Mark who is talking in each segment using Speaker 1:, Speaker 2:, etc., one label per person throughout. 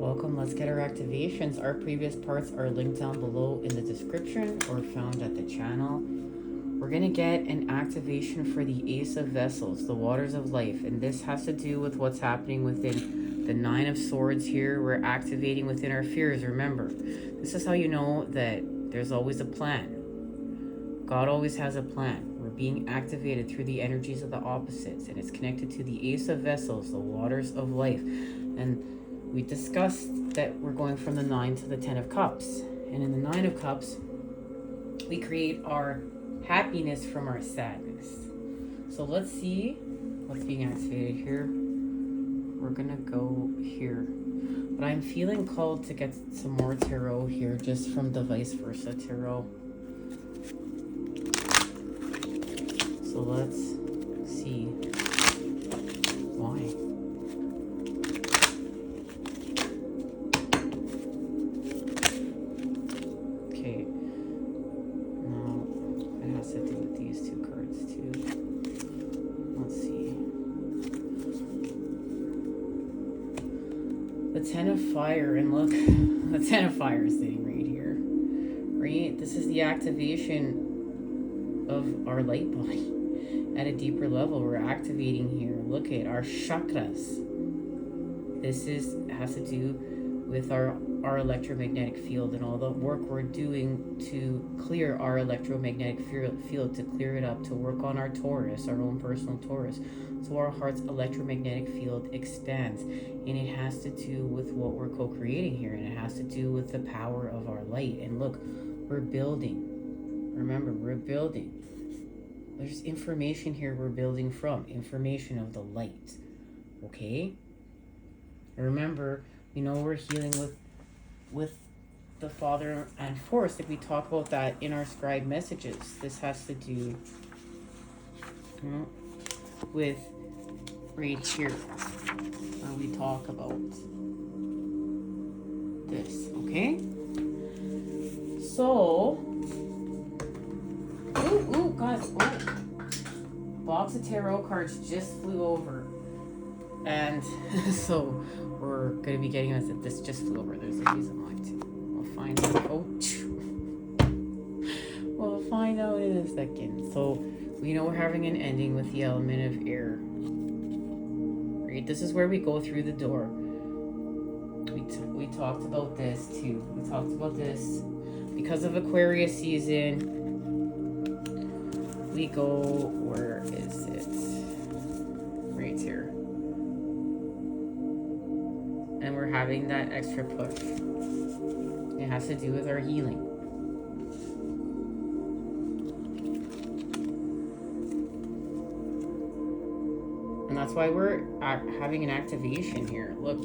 Speaker 1: Welcome, let's get our activations. Our previous parts are linked down below in the description or found at the channel. We're going to get an activation for the Ace of Vessels, the Waters of Life. And this has to do with what's happening within the Nine of Swords here. We're activating within our fears. Remember, this is how you know that there's always a plan. God always has a plan. We're being activated through the energies of the opposites. And it's connected to the Ace of Vessels, the Waters of Life. And we discussed that we're going from the 9 to the 10 of Cups. And in the 9 of Cups, we create our happiness from our sadness. So let's see what's being activated here. We're gonna go here. But I'm feeling called to get some more tarot here, just from the vice versa tarot. So let's see why. The 10 of Fire, and look, the 10 of Fire is sitting right here, right? This is the activation of our light body at a deeper level. We're activating here. Look at our chakras. This has to do with our electromagnetic field and all the work we're doing to clear our electromagnetic field, to clear it up, to work on our Taurus, our own personal Taurus. So our heart's electromagnetic field expands, and it has to do with what we're co-creating here, and it has to do with the power of our light. And look, we're building. Remember, we're building. There's information here we're building from, information of the light. Okay? Remember, you know, we're healing with the Father and Force. If we talk about that in our scribe messages, this has to do with right here where we talk about this. Okay, so guys, box of tarot cards just flew over, and so we're going to be getting us that this just flew over. There's a reason why too. We'll find out. We'll find out in a second. So we know we're having an ending with the element of air. Right? This is where we go through the door. We talked about this too. We talked about this because of Aquarius season. We go, where is it? Right here. And we're having that extra push. It has to do with our healing. And that's why we're having an activation here. Look.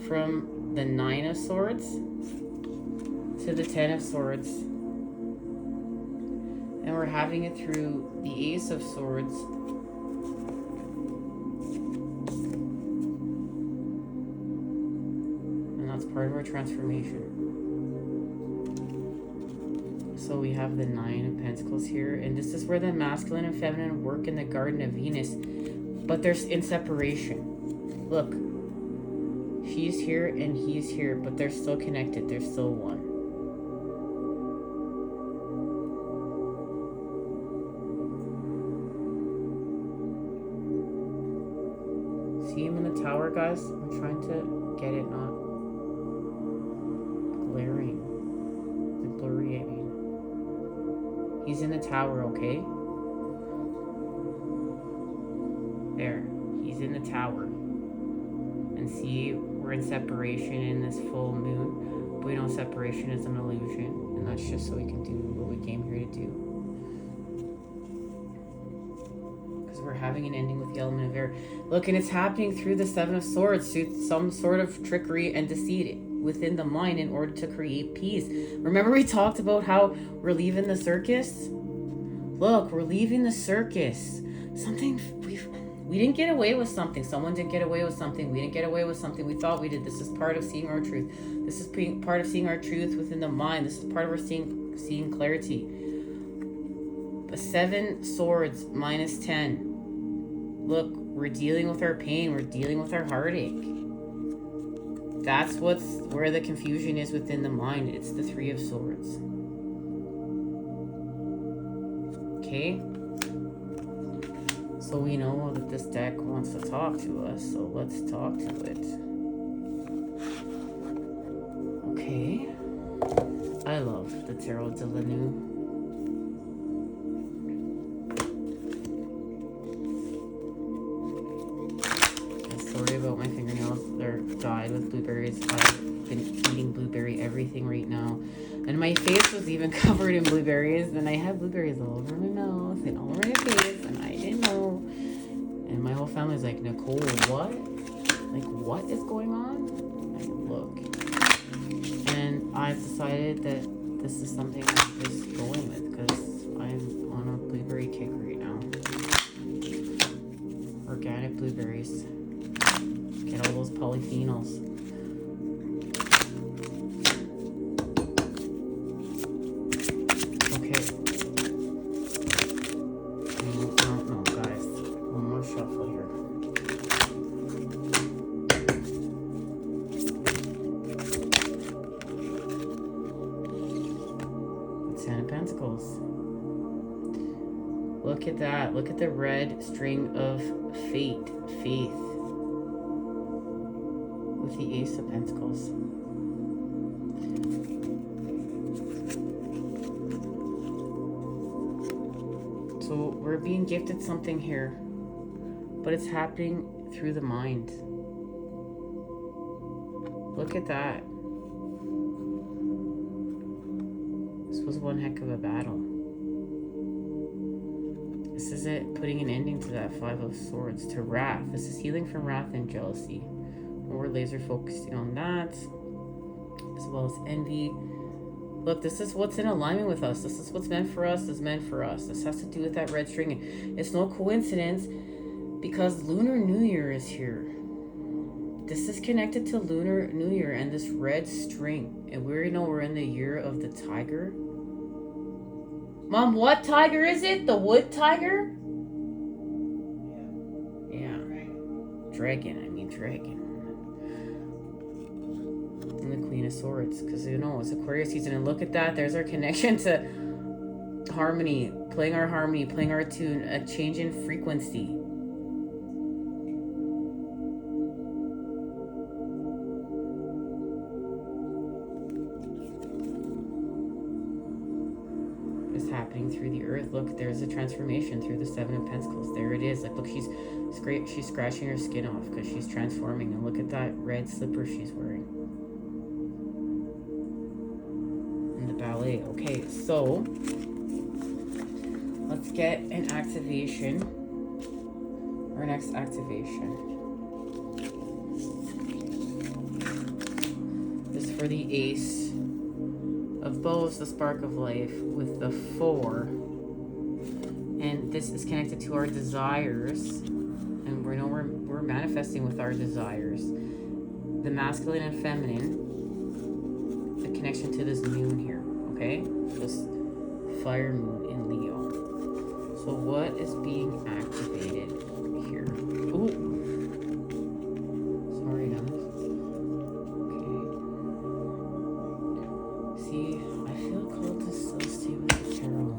Speaker 1: From the 9 of Swords to the 10 of Swords. And we're having it through the Ace of Swords. Part of our transformation. So we have the 9 of Pentacles here, and this is where the masculine and feminine work in the Garden of Venus, but there's in separation. Look, she's here and he's here, but they're still connected. They're still one. See him in the tower, guys? I'm trying to get it not glaring, the blurry, I mean. He's in the tower, okay? There, he's in the tower. And see, we're in separation in this full moon. But we know separation is an illusion, and that's just so we can do what we came here to do. Because we're having an ending with the element of air. Look, and it's happening through the 7 of Swords, through some sort of trickery and deceit within the mind in order to create peace. Remember we talked about how we're leaving the circus? Look, we're leaving the circus. Something, we didn't get away with something. Someone didn't get away with something. We didn't get away with something we thought we did. This is part of seeing our truth. This is part of seeing our truth within the mind. This is part of our seeing clarity. The 7 swords minus 10. Look, we're dealing with our pain. We're dealing with our heartache. That's where the confusion is within the mind. It's the Three of Swords. Okay? So we know that this deck wants to talk to us, so let's talk to it. Okay. I love the Tarot de la Nuit. Sorry about my fingernails. They're dyed with blueberries. I've been eating blueberry everything right now. And my face was even covered in blueberries. And I have blueberries all over my mouth and all over my face. And I didn't know. And my whole family's like, Nicole, what? Like, what is going on? I look. And I decided that this is something I'm just going with because I'm on a blueberry kick right now. Organic blueberries. Get all those polyphenols. Okay. No, guys. One more shuffle here. Ten of Pentacles. Look at that. Look at the red string of faith. With the Ace of Pentacles. So we're being gifted something here, but it's happening through the mind. Look at that. This was one heck of a battle. This is it, putting an ending to that Five of Swords, to wrath. This is healing from wrath and jealousy. We're laser focusing on that, as well as envy. Look, this is what's in alignment with us. This is what's meant for us is meant for us. This has to do with that red string. It's no coincidence because Lunar New Year is here. This is connected to Lunar New Year and this red string. And we already know we're in the year of the tiger. Mom, what tiger is it? The wood tiger? Yeah. Dragon. And the Queen of Swords, because you know it's Aquarius season. And look at that, there's our connection to harmony, playing our tune, a change in frequency. It's happening through the earth. Look, there's a transformation through the Seven of Pentacles. There it is. Like, look, she's scratching her skin off because she's transforming. And look at that red slipper she's wearing. Ballet. Okay, so let's get an activation. Our next activation is for the Ace of Bows, the Spark of Life, with the 4. And this is connected to our desires. And we know we're manifesting with our desires. The masculine and feminine. The connection to this moon here. Okay, this fire moon in Leo. So what is being activated here? Ooh. Sorry, guys. Okay. See, I feel called to still stay with the tarot.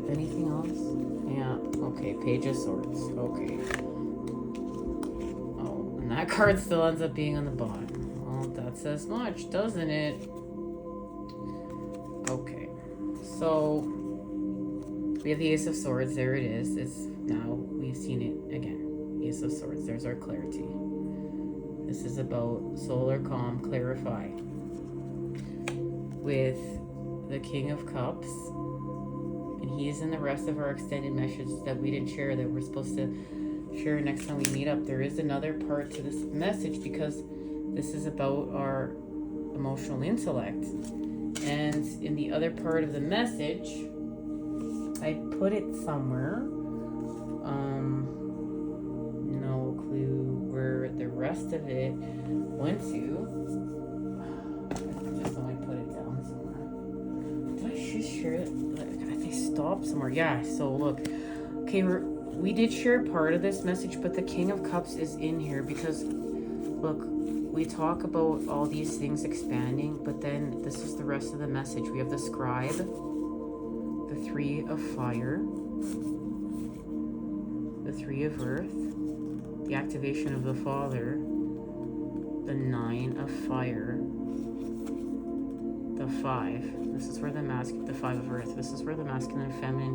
Speaker 1: Anything else? Yeah, okay, Page of Swords, okay. Oh, and that card still ends up being on the bottom. Well, that says much, doesn't it? Okay, so we have the Ace of Swords, there it is. It's now, we've seen it again. Ace of Swords, there's our clarity. This is about solar calm, clarify. With the King of Cups. And he's in the rest of our extended message that we didn't share, that we're supposed to share next time we meet up. There is another part to this message because this is about our emotional intellect. And in the other part of the message, I put it somewhere. No clue where the rest of it went to. top somewhere. Yeah, so look. Okay, we did share part of this message, but the King of Cups is in here because, look, we talk about all these things expanding, but then this is the rest of the message. We have the Scribe, the Three of Fire, the Three of Earth, the activation of the Father, the Nine of Fire, the Five. This is where the Five of Earth. This is where the masculine and feminine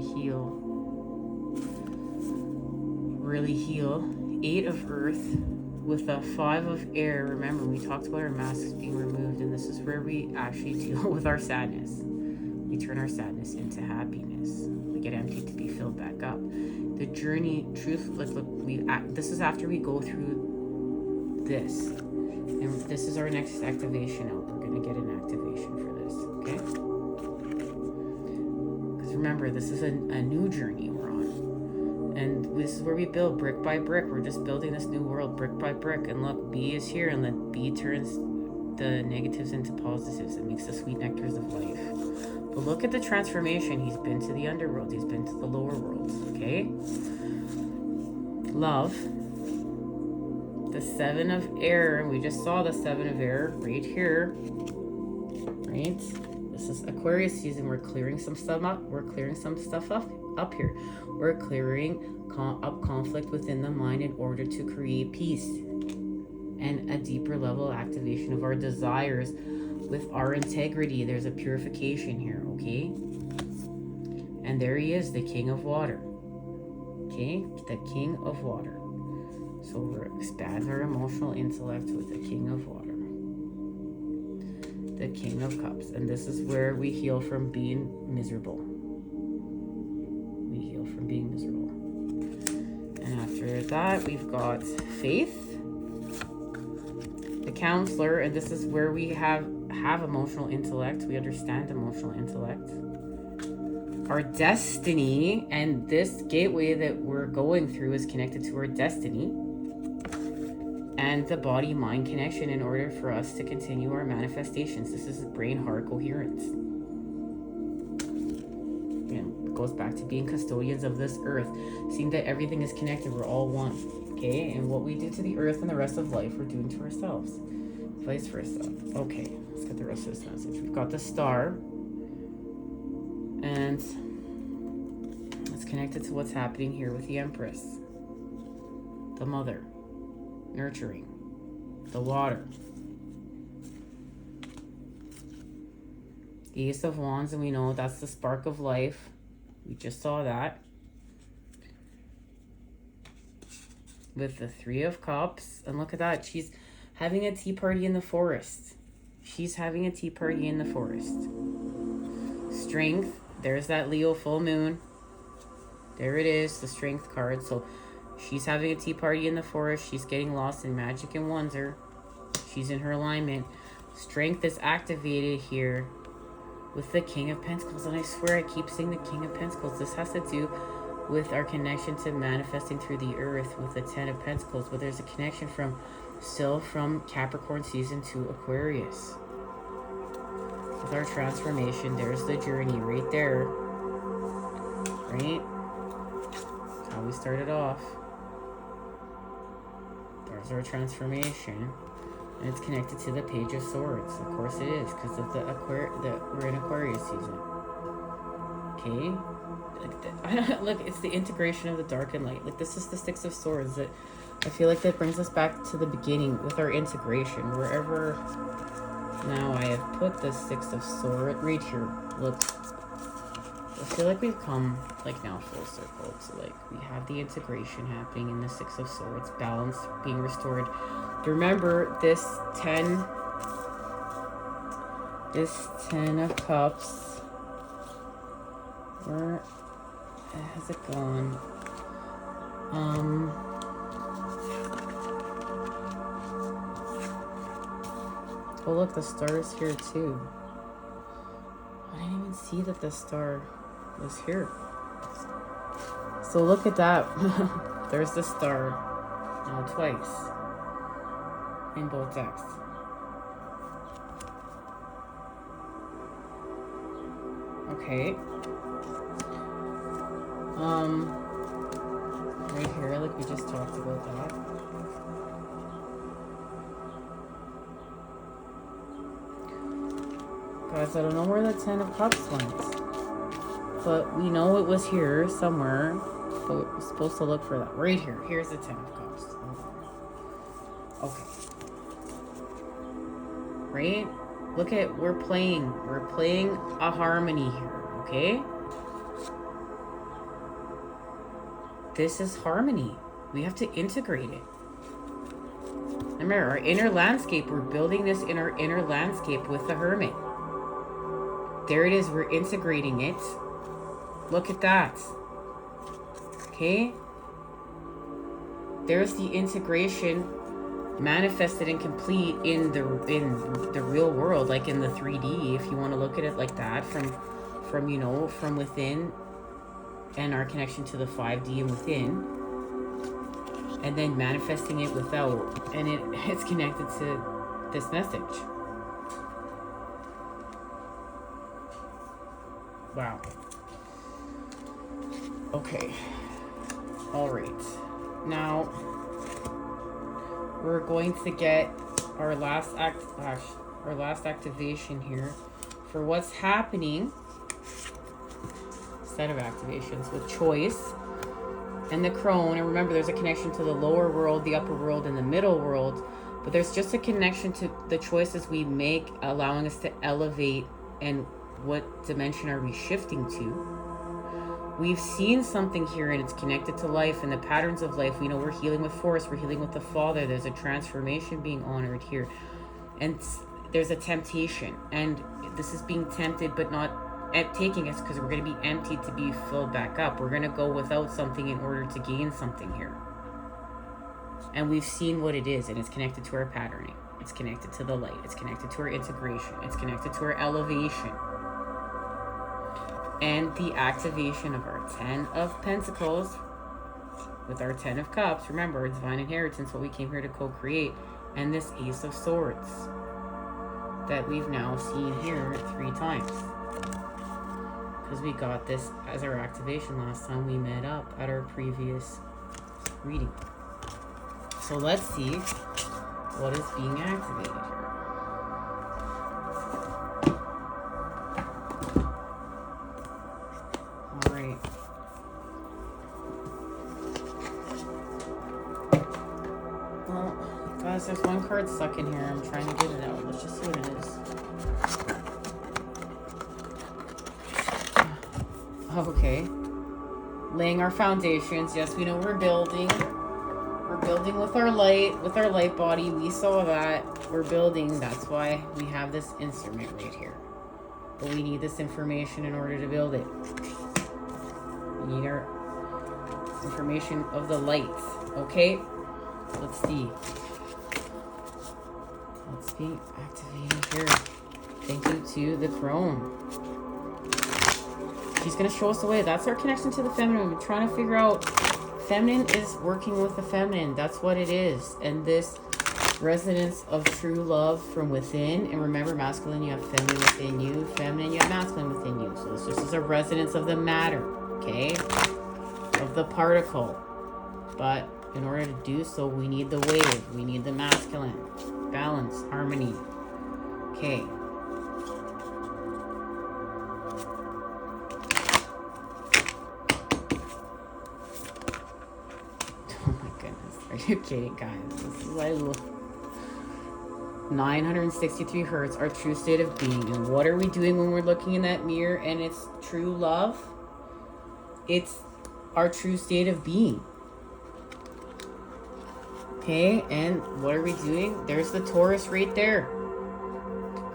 Speaker 1: really heal. Eight of Earth with the Five of Air. Remember, we talked about our masks being removed, and this is where we actually deal with our sadness. We turn our sadness into happiness. We get empty to be filled back up. The journey, truth. Look. This is after we go through this, and this is our next activation out. We're gonna get an activation for this, okay? Because remember, this is a new journey we're on, and this is where we build brick by brick. We're just building this new world brick by brick. And look, B is here, and then B turns the negatives into positives. It makes the sweet nectars of life. But look at the transformation. He's been to the underworld. He's been to the lower worlds. Okay? Love. The Seven of Air. We just saw the Seven of Air right here. Right? This is Aquarius season. We're clearing some stuff up. We're clearing some stuff up here. We're clearing up conflict within the mind in order to create peace and a deeper level activation of our desires with our integrity. There's a purification here, okay? And there he is, the King of Water. Okay? The King of Water. So we're expand our emotional intellect with the King of Water. The King of Cups. And this is where we heal from being miserable. We heal from being miserable. And after that, we've got Faith. The Counselor, and this is where we have emotional intellect. We understand emotional intellect. Our destiny, and this gateway that we're going through is connected to our destiny and the body-mind connection in order for us to continue our manifestations. This is brain-heart coherence. It goes back to being custodians of this earth, seeing that everything is connected. We're all one. Okay, and what we do to the earth and the rest of life, we're doing to ourselves. Vice versa. Okay, let's get the rest of this message. We've got the Star. And it's connected to what's happening here with the Empress. The Mother. Nurturing. The Water. The Ace of Wands, and we know that's the spark of life. We just saw that. With the Three of Cups. And look at that. She's having a tea party in the forest. She's having a tea party in the forest. Strength. There's that Leo full moon. There it is. The Strength card. So she's having a tea party in the forest. She's getting lost in magic and wonder. She's in her alignment. Strength is activated here with the King of Pentacles. And I swear I keep saying the King of Pentacles. This has to do with our connection to manifesting through the earth with the Ten of Pentacles. But there's a connection from Capricorn season to Aquarius. With our transformation, there's the journey right there. Right? How we started off. There's our transformation. And it's connected to the Page of Swords. Of course it is, because of we're in Aquarius season. Okay? Look, it's the integration of the dark and light. Like, this is the Six of Swords. That I feel like that brings us back to the beginning with our integration. Wherever now I have put the Six of Swords right here. Look, I feel like we've come like now full circle. So like we have the integration happening in the Six of Swords, balance being restored. Remember this 10 of Cups. Where has it gone? Oh look, the star is here too. I didn't even see that the star was here. So look at that. There's the star now twice in both decks. Okay. Right here, like we just talked about that. Guys, I don't know where the 10 of Cups went, but we know it was here somewhere, but we're supposed to look for that. Right here. Here's the 10 of Cups. Okay. Right? Look at, we're playing a harmony here, okay? This is harmony. We have to integrate it. Remember, our inner landscape, we're building this in our inner landscape with the Hermit. There it is, we're integrating it. Look at that. Okay? There's the integration manifested and complete in the real world, like in the 3D, if you want to look at it like that, from you know, from within, and our connection to the 5D and within, and then manifesting it without, and it's connected to this message. Wow. Okay. All right. Now we're going to get our last activation here for what's happening. Set of activations with choice and the crone. And remember, there's a connection to the lower world, the upper world, and the middle world. But there's just a connection to the choices we make, allowing us to elevate. And what dimension are we shifting to? We've seen something here, and it's connected to life and the patterns of life. We know we're healing with Force, we're healing with the Father. There's a transformation being honored here, and there's a temptation, and this is being tempted but not taking us, because we're going to be emptied to be filled back up. We're going to go without something in order to gain something here, and we've seen what it is, and it's connected to our patterning, it's connected to the light, it's connected to our integration, it's connected to our elevation. And the activation of our 10 of Pentacles with our 10 of Cups. Remember, divine inheritance, what we came here to co-create. And this Ace of Swords that we've now seen here 3 times. Because we got this as our activation last time we met up at our previous reading. So let's see what is being activated here. There's one card stuck in here. I'm trying to get it out. Let's just see what it is. Okay. Laying our foundations. Yes, we know we're building. We're building with our light body. We saw that. We're building. That's why we have this instrument right here. But we need this information in order to build it. We need our information of the light. Okay? Let's see. Let's be activated here. Thank you to the crone. She's going to show us the way. That's our connection to the feminine. We're trying to figure out, feminine is working with the feminine. That's what it is. And this resonance of true love from within. And remember, masculine, you have feminine within you. Feminine, you have masculine within you. So this just is a resonance of the matter, okay? Of the particle. But in order to do so, we need the wave. We need the masculine. Balance, harmony. Okay. Oh my goodness. Are you kidding, guys? This is like 963 hertz, our true state of being. And what are we doing when we're looking in that mirror and it's true love? It's our true state of being. Okay, and what are we doing? There's the Taurus right there.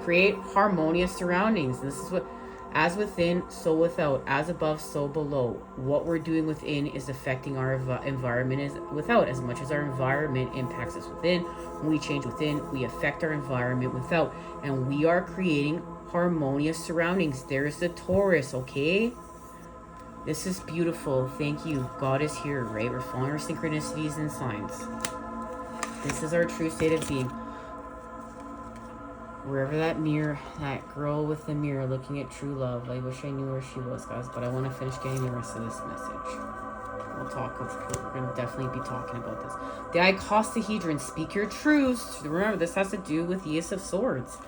Speaker 1: Create harmonious surroundings. This is what, as within, so without. As above, so below. What we're doing within is affecting our environment as without. As much as our environment impacts us within, when we change within, we affect our environment without. And we are creating harmonious surroundings. There's the Taurus, okay? This is beautiful. Thank you. God is here, right? We're following our synchronicities and signs. This is our true state of being. Wherever that mirror, that girl with the mirror looking at true love. I wish I knew where she was, guys, but I want to finish getting the rest of this message. We're going to definitely be talking about this. The icosahedron, speak your truths. Remember, this has to do with the Ace of Swords.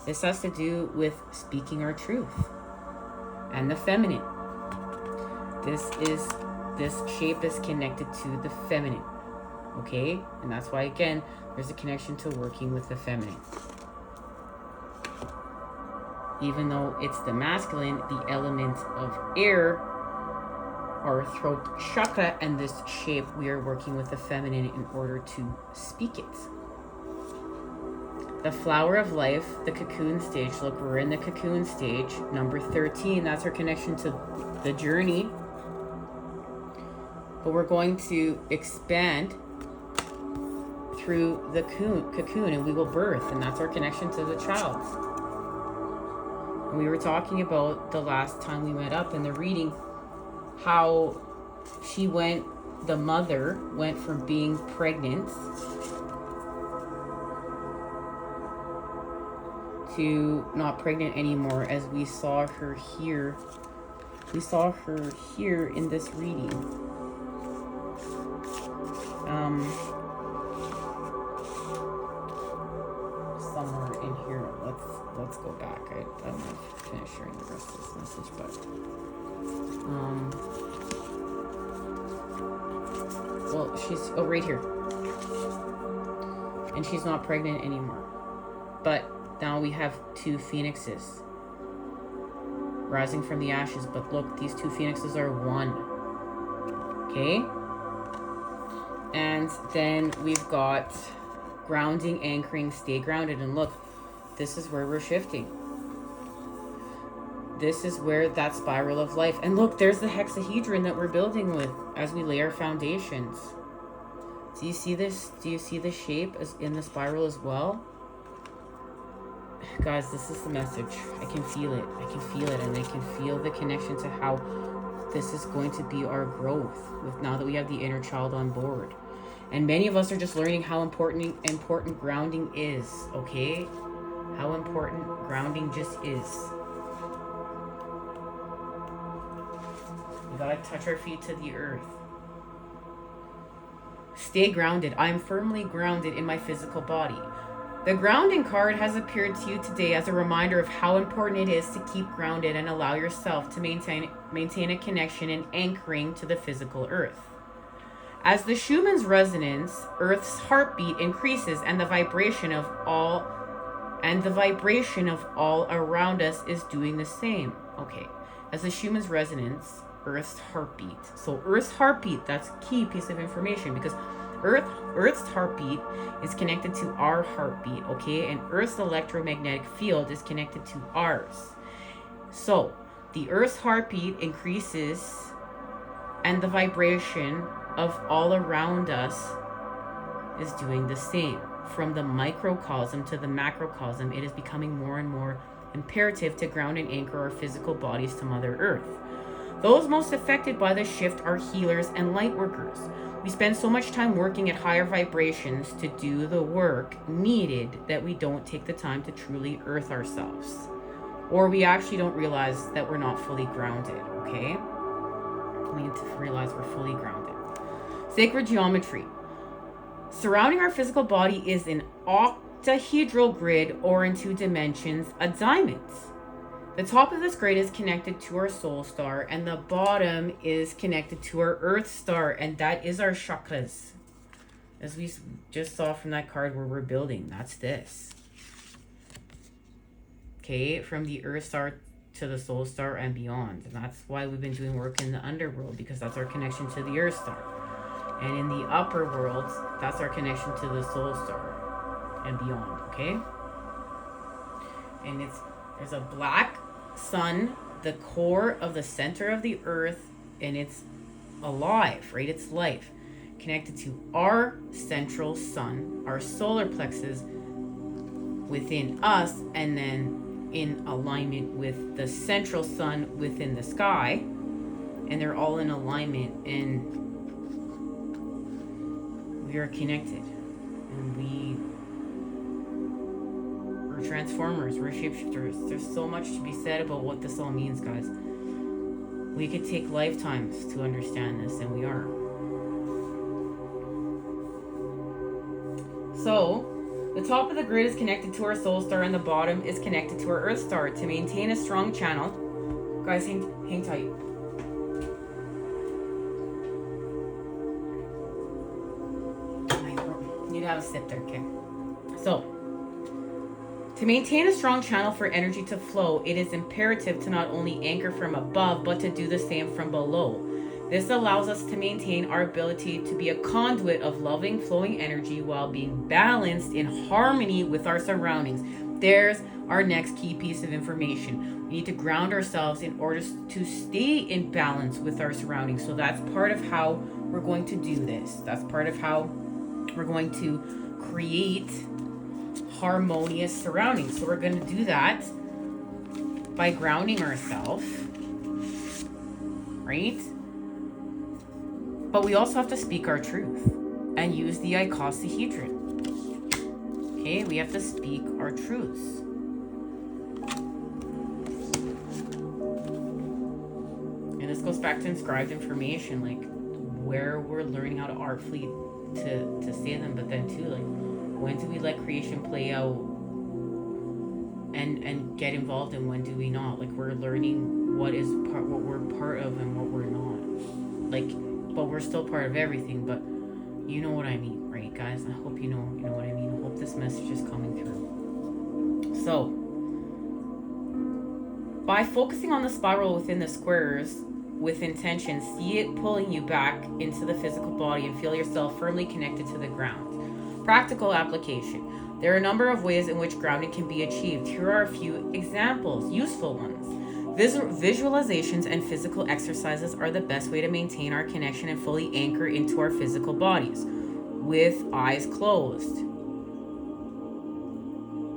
Speaker 1: This has to do with speaking our truth. And the feminine. This shape is connected to the feminine. Okay? And that's why, again, there's a connection to working with the feminine. Even though it's the masculine, the element of air, our throat chakra, and this shape, we are working with the feminine in order to speak it. The flower of life, the cocoon stage. Look, we're in the cocoon stage. Number 13, that's our connection to the journey. But we're going to expand through the cocoon, and we will birth, and that's our connection to the child. And we were talking about the last time we met up in the reading, how the mother went from being pregnant to not pregnant anymore, as we saw her here. We saw her here in this reading. Somewhere in here. Let's go back. I'm gonna finish sharing the rest of this message, but well, she's right here, and she's not pregnant anymore. But now we have two phoenixes rising from the ashes. But look, these two phoenixes are one. Okay. And then we've got grounding, anchoring, stay grounded. And look, this is where we're shifting. This is where that spiral of life. And look, there's the hexahedron that we're building with as we lay our foundations. Do you see this? Do you see the shape as in the spiral as well? Guys, this is the message. I can feel it. I can feel it. And I can feel the connection to how this is going to be our growth with now that we have the inner child on board. And many of us are just learning how important grounding is, okay? How important grounding just is. We gotta touch our feet to the earth. Stay grounded. I am firmly grounded in my physical body. The grounding card has appeared to you today as a reminder of how important it is to keep grounded and allow yourself to maintain a connection and anchoring to the physical earth. As the Schumann's resonance, Earth's heartbeat increases and the vibration of all around us is doing the same. Okay. As the Schumann's resonance, Earth's heartbeat. So Earth's heartbeat, that's a key piece of information because Earth's heartbeat is connected to our heartbeat, okay? And Earth's electromagnetic field is connected to ours. So the Earth's heartbeat increases and the vibration of all around us is doing the same. From the microcosm to the macrocosm, it is becoming more and more imperative to ground and anchor our physical bodies to Mother Earth. Those most affected by the shift are healers and light workers. We spend so much time working at higher vibrations to do the work needed that we don't take the time to truly earth ourselves. Or we actually don't realize that we're not fully grounded, okay? We need to realize we're fully grounded. Sacred geometry. Surrounding our physical body is an octahedral grid, or in 2 dimensions, a diamond. The top of this grid is connected to our soul star, and the bottom is connected to our earth star, and that is our chakras. As we just saw from that card where we're building, that's this. Okay, from the earth star to the soul star and beyond. And that's why we've been doing work in the underworld, because that's our connection to the earth star. And in the upper worlds, that's our connection to the soul star and beyond, okay? And there's a black sun, the core of the center of the earth, and it's alive, right? It's life, connected to our central sun, our solar plexus within us, and then in alignment with the central sun within the sky. And they're all in alignment, and we are connected, and we We're transformers. We're shapeshifters. There's so much to be said about what this all means, guys. We could take lifetimes to understand this, and we are. So, the top of the grid is connected to our soul star, and the bottom is connected to our earth star. To maintain a strong channel, guys, hang tight. Need to have a sip there, okay? So, to maintain a strong channel for energy to flow, it is imperative to not only anchor from above, but to do the same from below. This allows us to maintain our ability to be a conduit of loving, flowing energy while being balanced in harmony with our surroundings. There's our next key piece of information. We need to ground ourselves in order to stay in balance with our surroundings. So that's part of how we're going to do this. That's part of how we're going to create harmonious surroundings. So we're going to do that by grounding ourselves, right? But we also have to speak our truth and use the icosahedron. Okay, we have to speak our truths. And this goes back to inscribed information, like where we're learning how to artfully to say them, but then too, like, when do we let creation play out and get involved, and when do we not? Like, we're learning what we're part of and what we're not. Like, but we're still part of everything, but you know what I mean, right, guys? I hope you know what I mean. I hope this message is coming through. So, by focusing on the spiral within the squares with intention, see it pulling you back into the physical body and feel yourself firmly connected to the ground. Practical application. There are a number of ways in which grounding can be achieved. Here are a few examples, useful ones. Visualizations and physical exercises are the best way to maintain our connection and fully anchor into our physical bodies with eyes closed.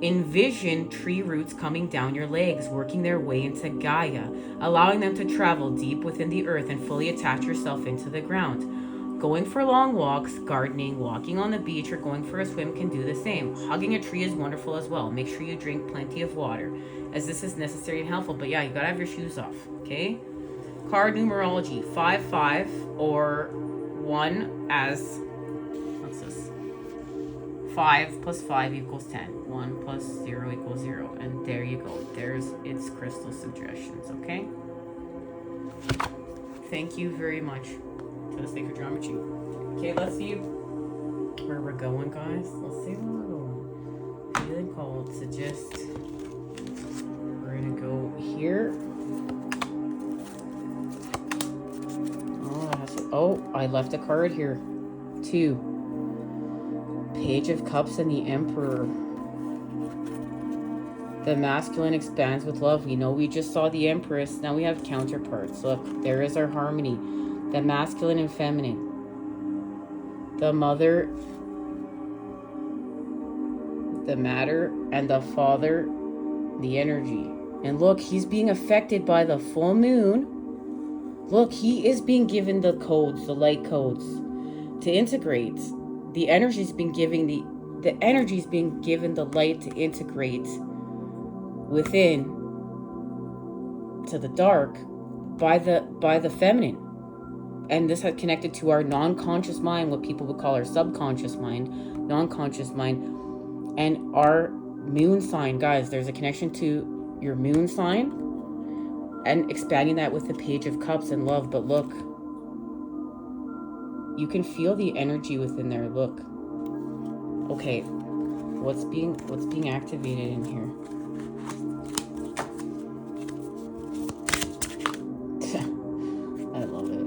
Speaker 1: Envision tree roots coming down your legs, working their way into Gaia, allowing them to travel deep within the earth and fully attach yourself into the ground. Going for long walks, gardening, walking on the beach, or going for a swim can do the same. Hugging a tree is wonderful as well. Make sure you drink plenty of water, as this is necessary and helpful. But yeah, you gotta have your shoes off, okay? Card numerology, 5-5, or 1 as, what's this? 5 plus 5 equals 10. 1 plus 0 equals 0. And there you go. There's its crystal suggestions, okay? Thank you very much for the sacred geometry. Okay, let's see where we're going, guys. Let's see where we're going. Feeling called suggest. We're gonna go here. Oh, I left a card here. 2. Page of Cups and the Emperor. The masculine expands with love. We know we just saw the Empress. Now we have counterparts. Look, there is our harmony. The masculine and feminine. The mother, the matter, and the father, the energy. And look, he's being affected by the full moon. Look, he is being given the codes, the light codes, to integrate. The energy's been giving the energy's being given the light to integrate within to the dark by the feminine. And this had connected to our non-conscious mind, what people would call our subconscious mind, non-conscious mind, and our moon sign. Guys, there's a connection to your moon sign and expanding that with the Page of Cups and love. But look, you can feel the energy within there. Look. Okay, what's being activated in here? I love it.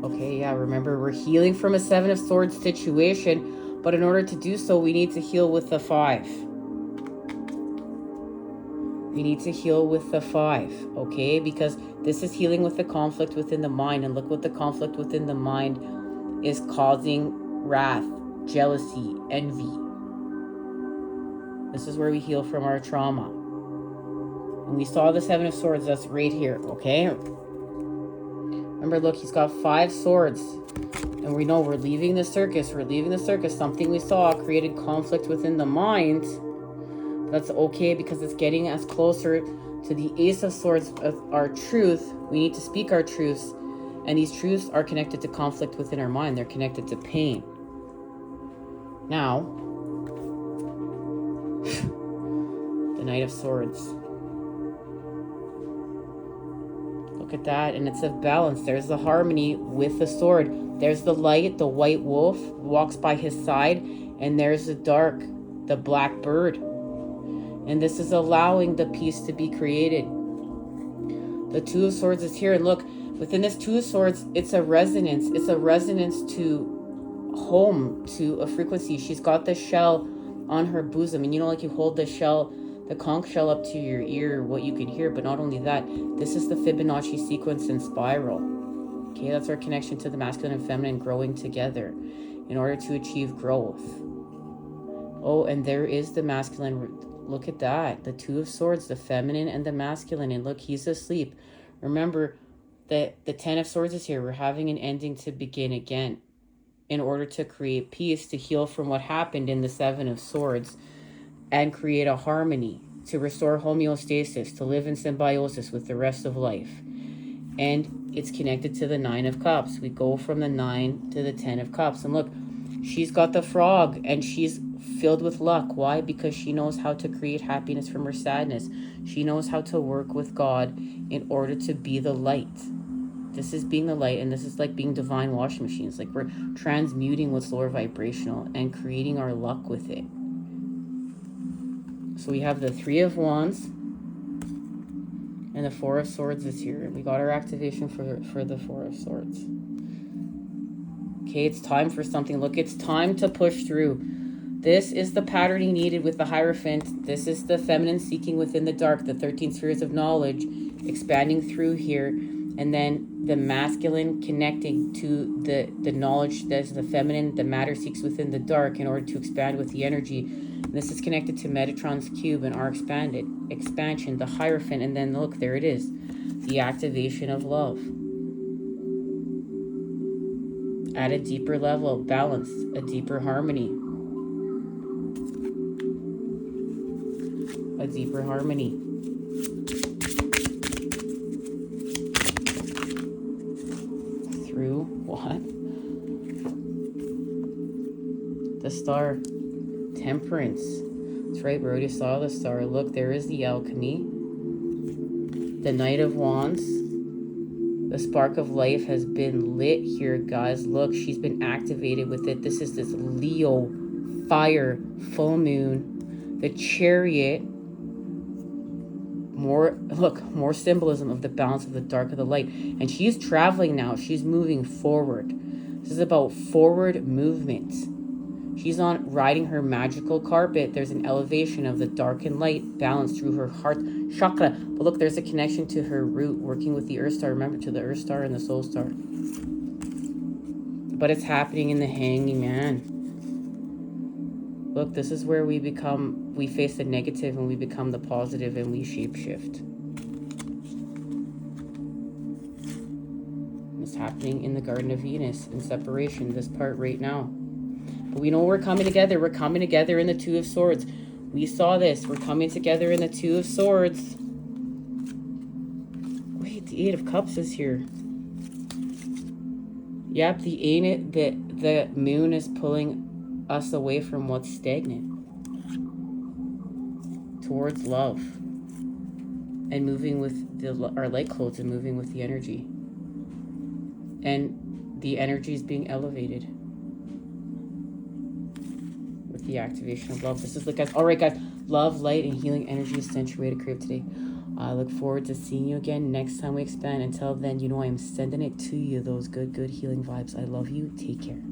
Speaker 1: Okay, yeah, remember, we're healing from a 7 of Swords situation, but in order to do so, we need to heal with the 5. We need to heal with the 5, okay? Because this is healing with the conflict within the mind, and look what the conflict within the mind is causing: wrath, jealousy, envy. This is where we heal from our trauma. And we saw the 7 of Swords, that's right here, okay? Remember, look, he's got 5 swords. And we know we're leaving the circus. We're leaving the circus. Something we saw created conflict within the mind. That's okay, because it's getting us closer to the Ace of Swords of our truth. We need to speak our truths. And these truths are connected to conflict within our mind. They're connected to pain. Now, the Knight of Swords. Look at that, and it's a balance. There's the harmony with the sword. There's the light, the white wolf walks by his side, and there's the dark, the black bird. And this is allowing the peace to be created. The Two of Swords is here, and look, within this Two of Swords, it's a resonance. It's a resonance to home, to a frequency. She's got the shell on her bosom, and you know, like you hold the shell, the conch shell up to your ear, what you can hear. But not only that, this is the Fibonacci sequence and spiral. Okay, that's our connection to the masculine and feminine growing together in order to achieve growth. Oh, and there is the masculine. Look at that, the Two of Swords, the feminine and the masculine. And look, he's asleep. Remember that the Ten of Swords is here. We're having an ending to begin again in order to create peace, to heal from what happened in the Seven of Swords, and create a harmony, to restore homeostasis, to live in symbiosis with the rest of life. And it's connected to the Nine of Cups. We go from the 9 to the 10 of Cups. And look, she's got the frog, and she's filled with luck. Why? Because she knows how to create happiness from her sadness. She knows how to work with God in order to be the light. This is being the light, and this is like being divine washing machines. Like, we're transmuting what's lower vibrational and creating our luck with it. So we have the Three of Wands, and the Four of Swords is here. We got our activation for the Four of Swords. Okay, it's time for something. Look, it's time to push through. This is the patterning needed with the Hierophant. This is the feminine seeking within the dark, the 13 spheres of knowledge, expanding through here. And then the masculine connecting to the knowledge that's the feminine, the matter seeks within the dark in order to expand with the energy. And this is connected to Metatron's cube and our expansion, the Hierophant. And then look, there it is, the activation of love. At a deeper level, balance, a deeper harmony. A deeper harmony. Through what? The Star. Temperance. That's right, we already saw the Star. Look, there is the alchemy. The Knight of Wands. The spark of life has been lit here, guys. Look, she's been activated with it. This is this Leo fire full moon. The Chariot. More symbolism of the balance of the dark of the light. And she's traveling now. She's moving forward. This is about forward movement. She's on riding her magical carpet. There's an elevation of the dark and light balance through her heart chakra. But look, there's a connection to her root, working with the Earth Star. Remember, to the Earth Star and the Soul Star. But it's happening in the Hanging Man. Look, this is where we face the negative and we become the positive, and we shapeshift. It's happening in the Garden of Venus, in separation, this part right now. But we know we're coming together. We're coming together in the Two of Swords. We saw this. We're coming together in the Two of Swords. Wait, the Eight of Cups is here. Yep, the moon is pulling us away from what's stagnant towards love, and moving with our light clothes, and moving with the energy, and the energy is being elevated with the activation of love. This is, look, guys, all right, guys, love, light, and healing energy is way to create today. I look forward to seeing you again next time we expand. Until then, you know I am sending it to you, those good healing vibes. I love you. Take care.